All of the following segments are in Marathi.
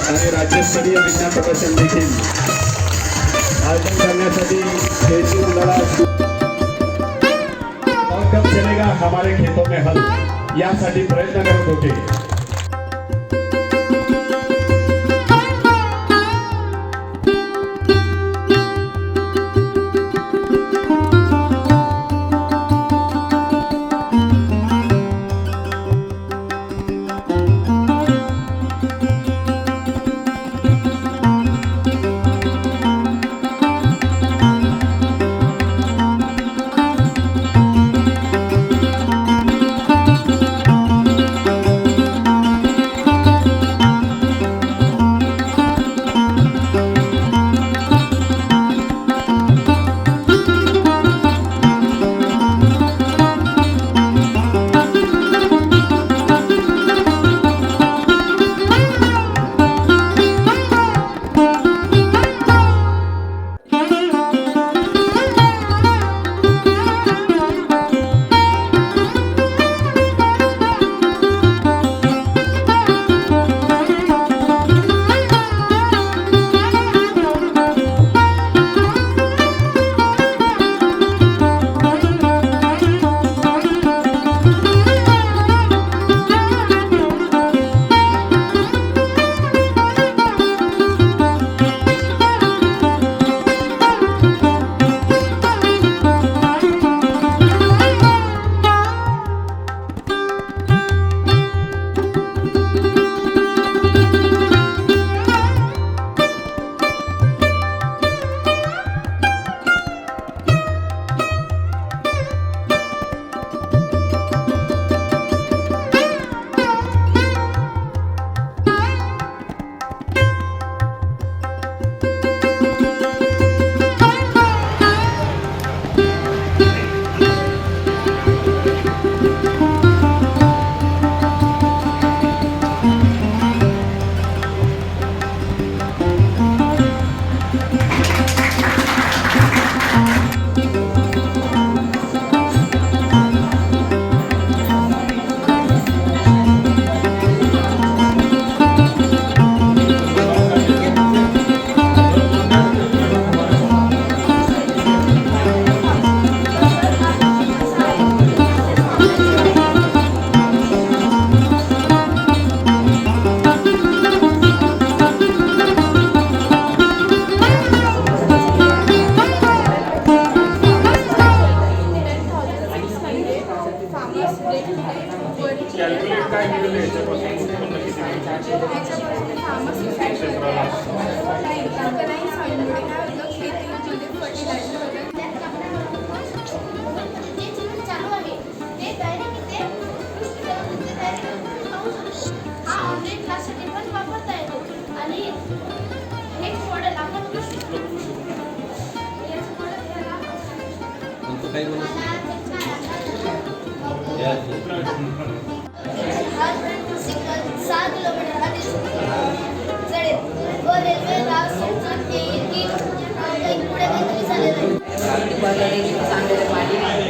आणि राज्यस्तरीय विज्ञान प्रदर्शन देखील आयोजन करण्यासाठी खेळची मंडळाला और कब चलेगा हमारे खेतों में हल यासाठी प्रयत्न करत होते।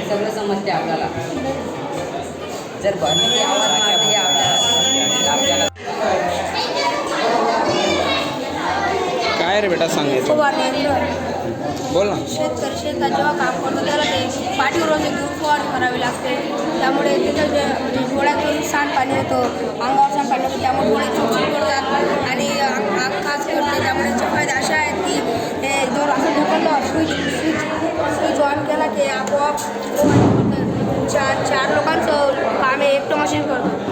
सगळं समजते आपल्याला जर बहिणी आवाज मारते आपल्याला काय रे बेटा सांगायचं बोल ना। शेतकरी शेतात जेव्हा काम करतो त्याला ते पाठीवर घेऊन फवारणी करावी लागते, त्यामुळे तिथं जे डोळ्यातून सांडपाणी येतो, अंगावर सांडपाणी येतो, त्यामुळे डोळे चिडचिड करतात आणि आग खास करते। त्यामुळे याचे फायदे असे आहेत की हे जर असं ढकललं स्विच ऑन केला की आपोआप चार लोकांचं काम हे एकटं मशीन करतं।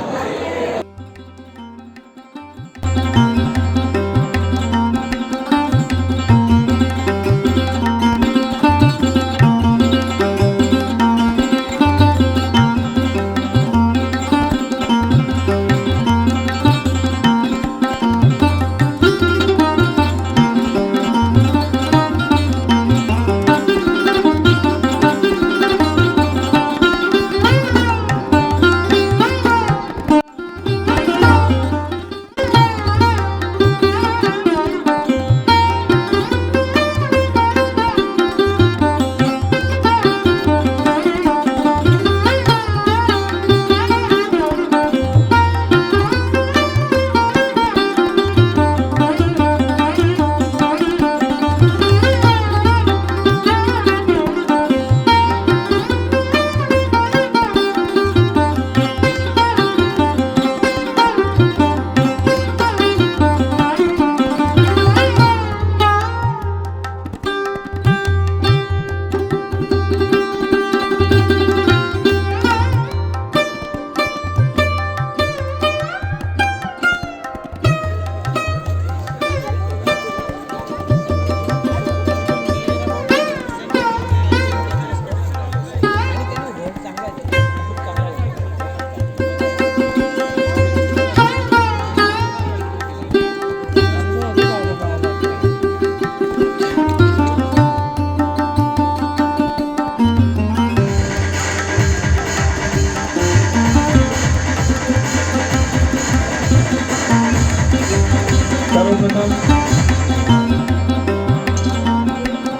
सर्वप्रथम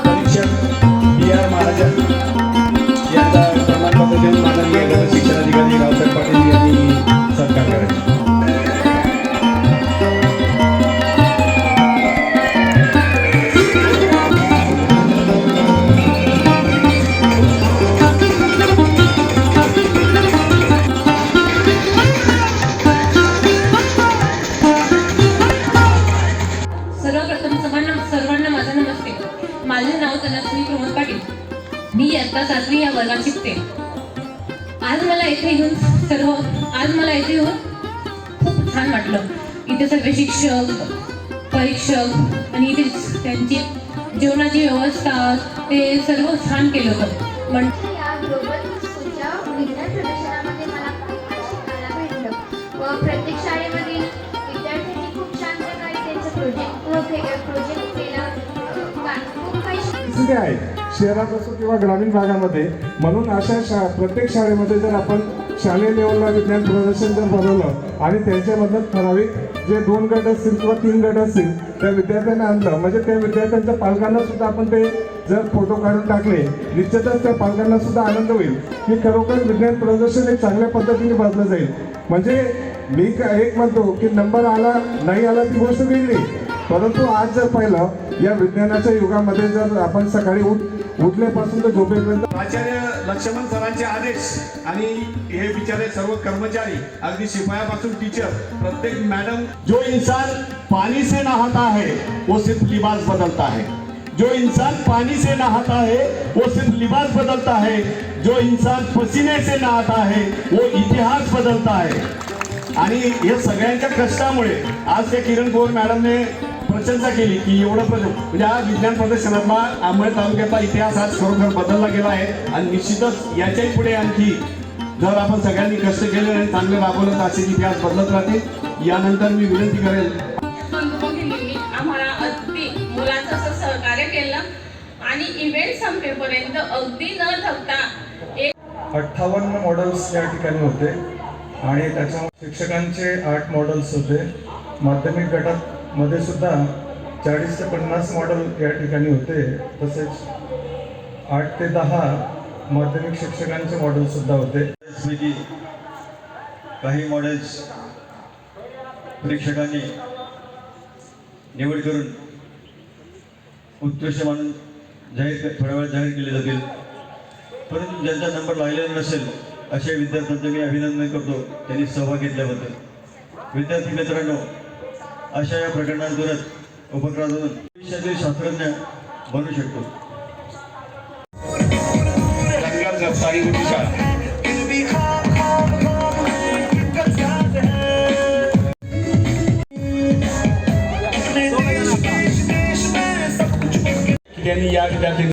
परीक्षक B.R. महाराजन यांचा प्रमाणपत्र देऊन माननीय गण शिक्षणाधिकारी रावसाहेब पाटील यांनी सत्कार करायचा. सर्वप्रथम सर्वांना माझा नमस्ते. माझे नाव तनश्री प्रमोद पाटील. मी इयत्ता 7वी या वर्गात शिकते. आज मला इथे येऊन खूप छान वाटलं. इथे सगळे शिक्षक, परीक्षक आणि इथे त्यांची जेवणाची व्यवस्था ते सर्व छान केलं होतं. या ग्लोबल स्कूलच्या विज्ञान प्रदर्शनामध्ये मला शिकायला भेटलं व प्रत्येक शाळेमधील विद्यार्थ्यांनी खूप छान प्रकारे त्यांचं प्रोजेक्ट केला. खूप काही परिस्थिती आहे शहरात असो किंवा ग्रामीण भागामध्ये. म्हणून अशा प्रत्येक शाळेमध्ये जर आपण शालेय लेवलला विज्ञान प्रदर्शन जर बनवलं आणि त्यांच्यामधलं ठराविक जे 2 गट असतील किंवा 3 गट असतील त्या विद्यार्थ्यांना आणलं म्हणजे त्या विद्यार्थ्यांच्या पालकांना सुद्धा आपण ते जर फोटो काढून टाकले निश्चितच त्या पालकांना सुद्धा आनंद होईल की खरोखर विज्ञान प्रदर्शन एक चांगल्या पद्धतीने भरलं जाईल. म्हणजे मी एक म्हणतो की नंबर आला नाही आला ती गोष्ट वेगळी, परंतु आज जर पाहिलं या विज्ञानाच्या युगामध्ये जर आपण सकाळी उठल्यापासून तर झोपेपर्यंत आचार्य लक्ष्मण सरांचे आदेश आणि हे बिचारे सर्व कर्मचारी अगदी शिपायापासून टीचर प्रत्येक मॅडम, जो इंसान पानी से नहाता है वो सिर्फ लिबास बदलता है. जो इंसान पानी से नहाता है वो सिर्फ लिबास बदलता है. जो इंसान पसीने से नहाता है वो इतिहास बदलता है. आणि या सगळ्यांच्या कष्टामुळे आज त्या किरण पवार मॅडमने प्रशंसा केली की एवढं म्हणजे हा विज्ञान प्रदर्शनातला अंबड तालुक्याचा इतिहास आज खरोखर बदलला गेला आहे. आणि निश्चितच याच्याही पुढे आणखी जर आपण सगळ्यांनी कष्ट केले आणि चांगले राबवलं तर असे इतिहास बदलत राहतील. यानंतर मी विनंती करेल आम्हाला अगदी मुलांचं असं सहकार्य केलं आणि इव्हेंट संपेपर्यंत अगदी न थकता 58 मॉडेल्स या ठिकाणी होते आणि त्याच्या शिक्षकांचे 8 मॉडेल्स होते. माध्यमिक गटामध्ये सुद्धा 40 ते 50 मॉडेल या ठिकाणी होते. तसेच 8 ते 10 माध्यमिक शिक्षकांचे मॉडेलसुद्धा होते. पैकी काही मॉडेल्स परीक्षकांनी निवड करून उत्कृष्ट मानून थोड्या वेळात जाहीर केले जातील. परंतु ज्यांचा नंबर लागलेला नसेल अशा विद्यार्थ्यांचं मी अभिनंदन करतो त्यांनी सहभाग घेतल्याबद्दल. विद्यार्थी मित्रांनो, अशा या प्रकरणांतूनच उपक्रमातून भविष्यातील शास्त्रज्ञ बनू शकतो. साई गुरुजी शाळा त्यांनी या विद्यार्थी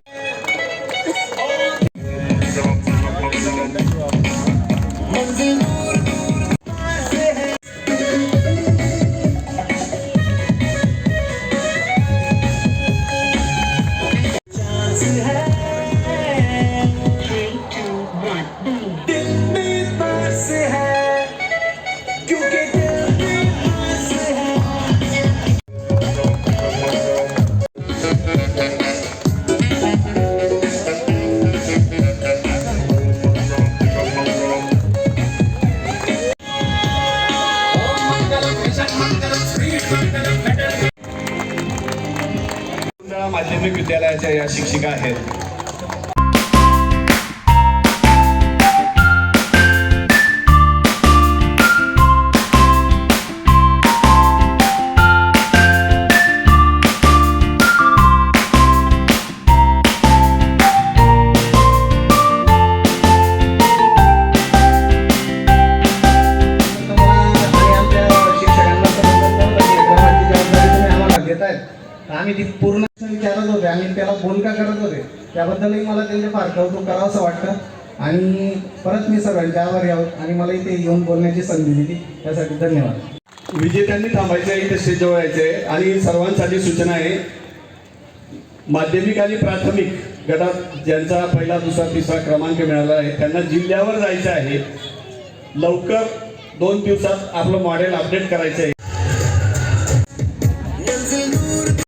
माध्यमिक विद्यालयाच्या या शिक्षिका आहेत. आम्ही ती पूर्ण विचारत होते आणि त्याला फोन का करत होते त्याबद्दलही मला त्यांचे फार कौतुक करावं असं वाटतं. आणि परत मी सर्वांचे आभारी आहोत आणि मला इथे येऊन बोलण्याची संधी दिली त्यासाठी धन्यवाद. विजेत्यांनी थांबायचं आहे, इथे स्टेजवर यायचं आहे. आणि सर्वांसाठी सूचना आहे, माध्यमिक आणि प्राथमिक गटात ज्यांचा पहिला दुसरा तिसरा क्रमांक मिळाला आहे त्यांना जिल्ह्यावर जायचं आहे. लवकर 2 दिवसात आपलं मॉडेल अपडेट करायचं आहे.